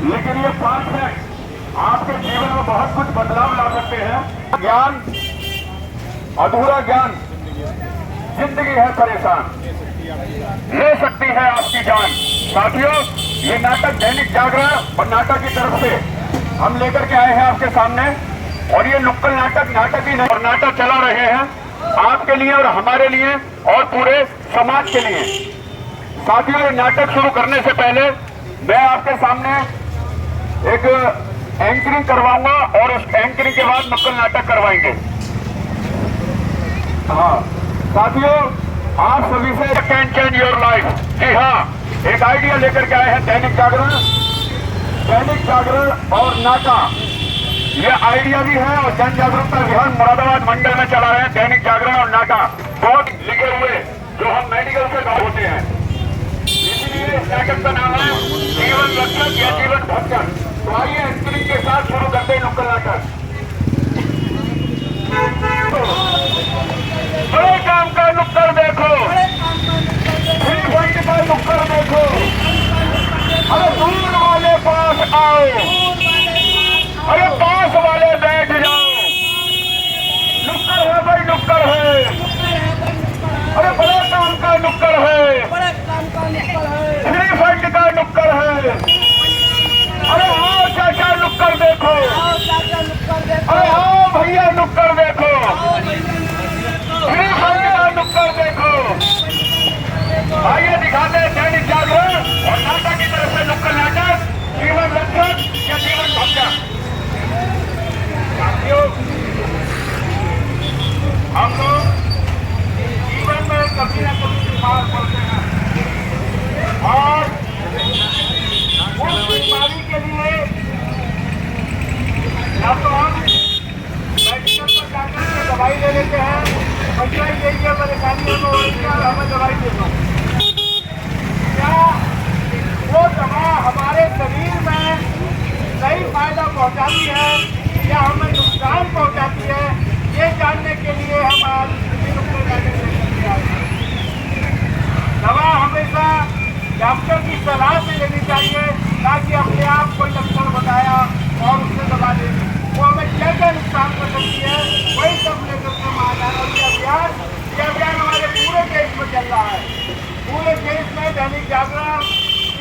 लेकिन ये 5 मिनट आपके जीवन में बहुत कुछ बदलाव ला सकते हैं। ज्ञान, अधूरा ज्ञान, जिंदगी है परेशान, ले सकती है आपकी जान। साथियों, ये नाटक दैनिक जागरण और नाटक की तरफ से हम लेकर के आए हैं आपके सामने। और ये नुक्कड़ नाटक ही नहीं, और नाटक चला रहे हैं आपके लिए और हमारे लिए और पूरे समाज के लिए। साथियों, ये नाटक शुरू करने से पहले मैं आपके सामने एक एंकरिंग करवाऊंगा और उस एंकरिंग के बाद नुक्कड़ नाटक करवाएंगे। हाँ साथियों, आप सभी से कैन चेंज योर लाइफ। जी हाँ, एक आइडिया लेकर के आए हैं दैनिक जागरण और नाटा। ये आइडिया भी है और जन जागरूकता अभियान मुरादाबाद मंडल में चला रहे हैं दैनिक जागरण और नाटा। बहुत लिखे हुए जो हम मेडिकल से गाँव होते हैं, इसीलिए इस नाटक का नाम है जीवन रक्षक या जीवन भक्षक। तो आइए स्क्रीन के साथ शुरू करते हैं नुक्कड़ नाटक। बड़े काम का नुक्कड़ देखो, फ्री फंड का नुक्कड़ देखो। अरे दूर वाले पास आओ, अरे पास वाले बैठ जाओ। नुक्कड़ है भाई, नुक्कड़ है। अरे बड़े काम का नुक्कड़ है, फ्री फंड का नुक्कड़ है। अरे आओ चाचा नुक्कड़ देखो, अरे आओ भैया नुक्कड़ देखो, फ्री फंड का नुक्कड़ देखो। आइए दिखाते हैं दैनिक जागरण और नाटक की तरफ से नुक्कड़ नाटक जीवन रक्षक या जीवन भक्षक। साथियों, हम लोग जीवन में कभी न कभी बीमार पड़ते हैं और उस बीमारी के लिए या तो हम मेडिकल पर जाकर के दवाई ले लेते हैं, भैया ये परेशानी है हमें दवाई दे दो। क्या वो दवा हमारे शरीर में सही फायदा पहुंचाती है या हमें नुकसान पहुंचाती है, ये जानने के लिए हम आज दवा हमेशा डॉक्टर की सलाह से लेनी चाहिए, ताकि अपने आप कोई लक्षण बताया और उससे दवा लेनी, वो हमें क्या क्या नुकसान कर सकती है वही सब लेकर के महादान। और ये अभियान हमारे पूरे देश में चल रहा है। पूरे देश में दैनिक जागरण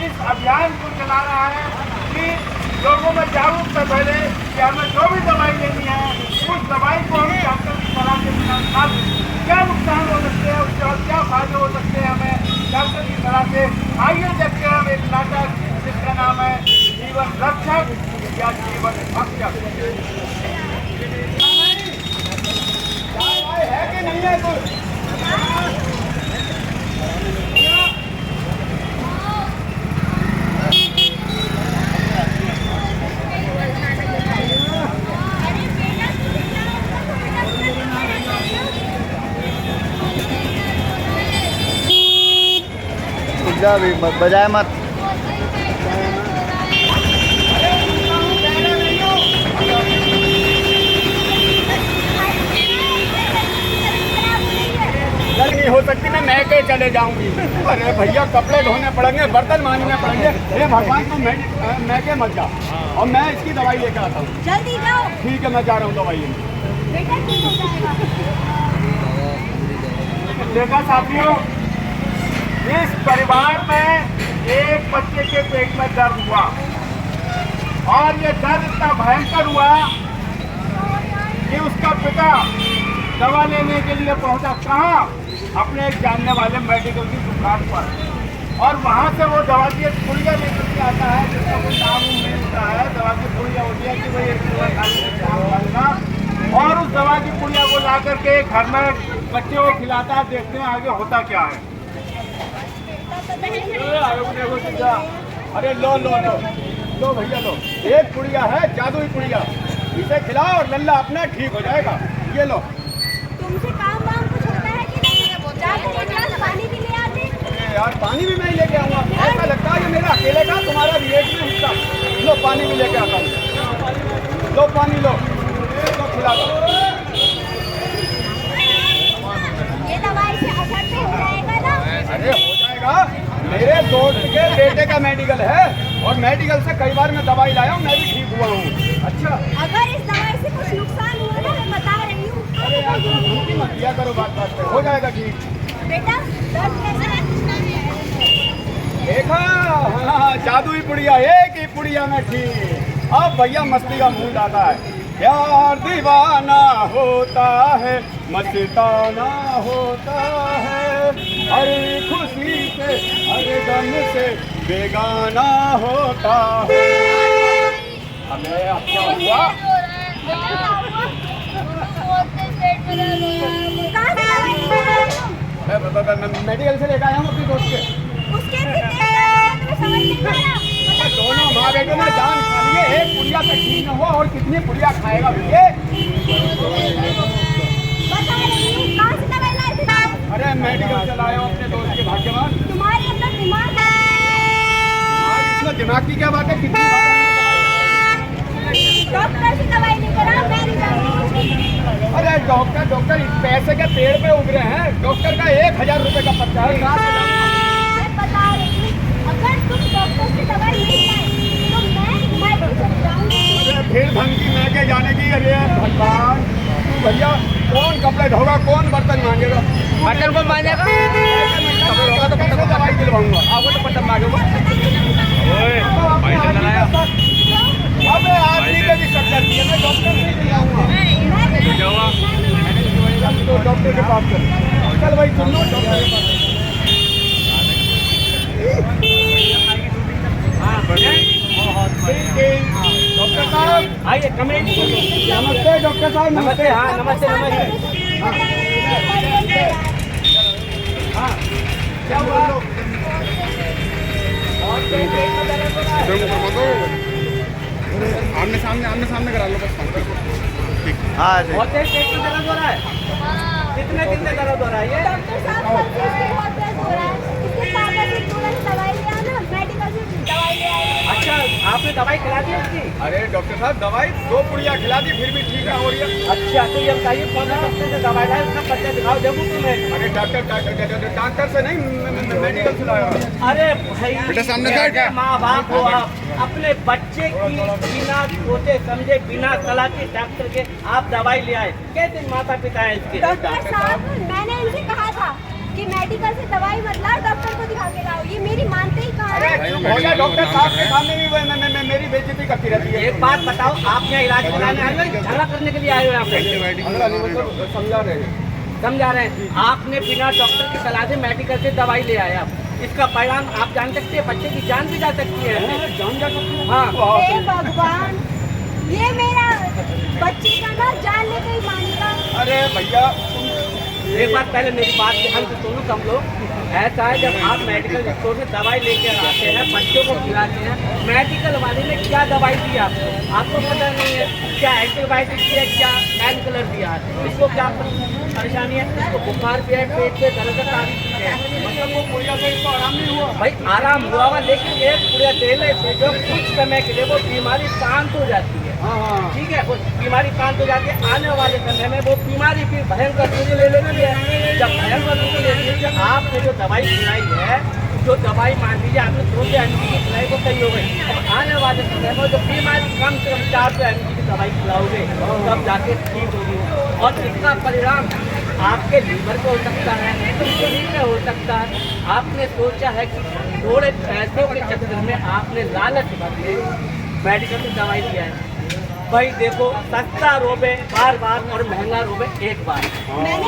इस अभियान को चला रहा है कि लोगों में जागरूकता फैले कि हमें जो भी दवाई लेनी है उस दवाई को हम डॉक्टर की सलाह के बिना क्या नुकसान हो सकते हैं, उससे और क्या फायदे हो सकते हैं हमें डॉक्टर की सलाह से। आइए देखते हैं हम एक नाटक जिसका नाम है जीवन रक्षक या जीवन भक्षक। है कि नहीं है कुछ? भी मत बजाए मत। नहीं हो सकती, मैं महके चले जाऊंगी। अरे भैया कपड़े धोने पड़ेंगे, बर्तन मांजने पड़ेंगे। हे भगवान, तुम महके मत जा और मैं इसकी दवाई लेकर आता हूँ। जल्दी जाओ। ठीक है, मैं जा रहा हूँ दवाई लेने। बेटा ठीक हो जाएगा। देखा साथियों, इस परिवार में एक बच्चे के पेट में दर्द हुआ और ये दर्द इतना भयंकर हुआ कि उसका पिता दवा लेने के लिए पहुंचा कहाँ? अपने एक जानने वाले मेडिकल की दुकान पर, और वहां से वो दवा की एक पुड़िया लेकर के आता है जिसका कोई नाम नहीं होता है। दवा की पुड़िया होती है कि भाई एक दवा खाना, और उस दवा की पुड़िया को ला करके घर में बच्चे को खिलाता है। देखते हैं आगे होता क्या है। अरे लो लो लो लो भैया लो, एक पुड़िया है, जादुई पुड़िया, इसे खिलाओ और लल्ला अपना ठीक हो जाएगा। ये लो। तुमसे काम वाम कुछ होता है कि नहीं? जाकर एक गिलास पानी भी ले आते। यार पानी भी मैं ही लेके आऊंगा। ऐसा लगता है ये मेरा अकेले का, तुम्हारा भी एक में हिस्सा। लो पानी भी लेके आता हूँ। लो पानी लो, खिला दो। ये दवाई से असर तो हो जाएगा ना? अरे हो जाएगा, मेरे दोस्त के बेटे का मेडिकल है। और मेडिकल से कई बार मैं दवाई लाया हूँ, मैं भी ठीक हुआ हूँ। अच्छा अगर इस दवाई से कुछ नुकसान हुआ ना मैं बता रही हूँ। अरे यार तुम मत किया करो, बात बात पे हो जाएगा ठीक। बेटा दर्द कैसा है? देखा, हाँ जादुई पुड़िया, एक ही पुड़िया में ठीक। अब भैया मस्ती का मूड आता है। यार दीवाना होता है, मस्ताना होता है, हर खुशी से हर गम से बेगाना होता है। हमें अब क्या हुआ? कहाँ से दवाई लेकर आए हो? मेडिकल से लेकर आया हूँ अपनी दोस्त के। उसके कितने तुम्हें समझ नहीं आ रहा? दोनों माँ बेटे ने जान खा लिए, एक पुड़िया तक ठीक न हुआ और कितनी पुड़िया खाएगा भैया? बता रही हूँ कहाँ से दवाई लाए थे? अरे मेडिकल से लाया हूँ अपने दोस्त के, भाग्यवान। तुम्हारे अंदर दिमाग है। आज इसमें दिमाग की क्या बात है? कितनी बार डॉक्टर से दवाई लेकर आओ, मैं नहीं जाऊंगी। अरे डॉक्टर इस पैसे के पेड़ पे उग रहे हैं। डॉक्टर का 1000 रुपए का पर्चा है। मैं बता रही हूँ अगर तुम डॉक्टर से दवाई नहीं लाए तो मैं चली जाऊंगी। अरे फिर धमकी मैं के जाने की? अरे भगवान, तू भैया कौन कपड़े धोगा, कौन बर्तन मांगेगा? बर्तन कौन मांगेगा? तो कैसे दवाई दिलवाऊंगा? आपको तो बर्तन मांगेगा। अबे आदमी पे भी शक करती है, मैं डॉक्टर से दिलाऊंगा। तो डॉक्टर के पास चल, चल भाई सुन लो डॉक्टर के पास। डॉक्टर साहब आइए कमरे में। नमस्ते डॉक्टर साहब। नमस्ते। हाँ नमस्ते नमस्ते। हाँ क्या हुआ? आमने सामने करा लो बस। हाँ जी। बहुत तेज पेट में दर्द हो रहा है? कितने दिन से दर्द हो रहा है ये? डॉक्टर साहब बच्चे से बहुत दर्द हो रहा है। इसके पापा से तुरंत दवाई ले आना, मेडिकल से दवाई ले आए। अच्छा आपने दवाई खिला दी इसकी? अरे डॉक्टर साहब दवाई 2 पुड़िया खिला दी फिर भी ठीक ना हो रही है। अच्छा तो ये बताइए कौन सा डॉक्टर से दवाई लाए, उसका पर्चा दिखाओ देखो तुम्हें। अरे डॉक्टर से नहीं, मेडिकल से लाया। अरे भाई कैसे माँ बाप हो आप, अपने बच्चे की बिना सोचे समझे बिना सलाह के डॉक्टर के आप दवाई ले आए, कैसे माता पिता है इसके? डॉक्टर साहब मैंने इनसे कहा था कि मेडिकल से दवाई मत लाओ, डॉक्टर को दिखा के लाओ। ये मेरी मानते ही कहाँ अरे है? चुप हो जा, डॉक्टर साहब के सामने भी मेरी बेइज्जती करती रहती है। एक बात बताओ, आप यहाँ इलाज कराने आए हो, झगड़ा करने के लिए आए हो यहाँ पे? समझा रहे हैं। समझा रहे हैं, आपने बिना डॉक्टर की सलाह से मेडिकल से दवाई ले आए आप, इसका परिणाम आप जान सकते हैं, बच्चे की जान भी जा सकती है। जान जा सकती है? हाँ हे भगवान, ये मेरा बच्चे का ना जान लेके ही मानेगा। अरे भैया एक बात पहले मेरी बात ध्यान से सुनो तुम लोग। ऐसा है जब आप मेडिकल स्टोर से दवाई लेकर आते हैं, बच्चों को खिलाते हैं, मेडिकल वाले ने क्या दवाई दी आपको पता नहीं है, क्या एंटीबायोटिक दिया, क्या पेन किलर दिया, इसको क्या परेशानी है, इसको बुखार भी है, पेट पे दर्द है, मतलब वो पुड़िया से इसको आराम नहीं हुआ? भाई आराम हुआ हुआ, लेकिन एक पूरे देने से जो कुछ समय के लिए वो बीमारी शांत हो जाती है। हाँ ठीक है, वो बीमारी शांत हो जाती है, आने वाले समय में वो बीमारी फिर भयंकर रूप ले लेने भी है। जब भयंकर रूप ले लेती है, आपने जो दवाई खिलाई है, जो दवाई मान लीजिए आपने 200 mg की खिलाई वो सही हो गई, अब आने वाले समय में जो बीमारी कम से कम 400 mg की दवाई खिलाओगे तब जाके ठीक होगी, और इसका परिणाम आपके लीवर को हो सकता है, शरीर में हो सकता है। आपने सोचा है कि थोड़े पैसों के चक्कर में आपने लालच भर के मेडिकल से दवाई लिया है। भाई देखो, सस्ता रोबे बार बार और महंगा रोबे एक बार। मैंने